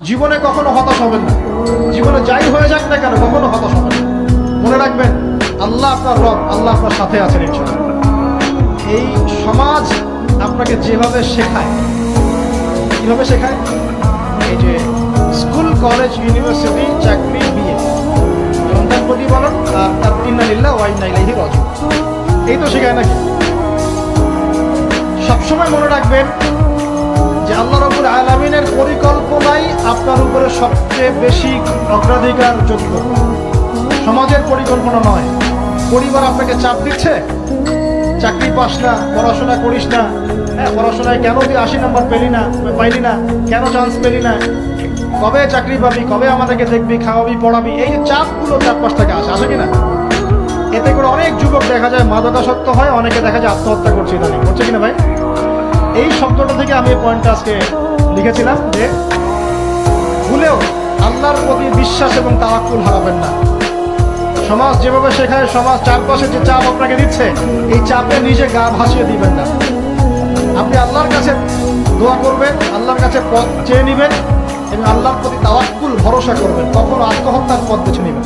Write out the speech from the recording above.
জীবনে কখনো হতাশ হবেন না। জীবনে যাই হয়ে যাক না কেন কখনো হতাশ হবেন না। মনে রাখবেন আল্লাহ আপনার রব, আল্লাহ আপনার সাথে আছেন ইনশাআল্লাহ। এই সমাজ আপনাকে যেভাবে শেখায়, কিভাবে শেখায়, এই যে স্কুল, কলেজ, ইউনিভার্সিটি, চাকরি, বিয়ে, সন্তান প্রতিপালন আর তার ইন্না লিল্লাহি ওয়া ইন্না ইলাইহি রাজিউন, এই তো শেখায় নাকি? সবসময় মনে রাখবেন যে আল্লাহ রাব্বুল আলামিনের পরিকল্পনাই আপনার উপরে সবচেয়ে বেশি অগ্রাধিকার যোগ্য, সমাজের পরিকল্পনা নয়। পরিবার আপনাকে চাপ দিচ্ছে, চাকরি পাস না, পড়াশোনা করিস না, হ্যাঁ পড়াশোনায় কেন তুই 80 নাম্বার পাইলি না, কেন চান্স পেলি না, কবে চাকরি পাবি, কবে আমাদেরকে দেখবি, খাওয়াবি, পড়াবি, এই যে চাপগুলো চারপাশ থেকে আসে কিনা? এতে করে অনেক যুবক দেখা যায় মাদকাসক্ত হয়, অনেকে দেখা যায় আত্মহত্যা করছে ইদানিং, করছে কিনা ভাই? এই শব্দটা থেকে আমি এই পয়েন্টটা আজকে লিখেছিলাম যে ভুলেও আল্লাহর প্রতি বিশ্বাস এবং তাওয়াক্কুল হারাবেন না। সমাজ যেভাবে শেখায়, সমাজ চারপাশে যে চাপ আপনাকে দিচ্ছে, এই চাপে নিজে গা ভাসিয়ে দিবেন না। আপনি আল্লাহর কাছে দোয়া করবেন, আল্লাহর কাছে পথ চেয়ে নেবেন এবং আল্লাহর প্রতি তাওয়াক্কুল ভরসা করবেন, কখনো আত্মহত্যার পথ বেছে নেবেন।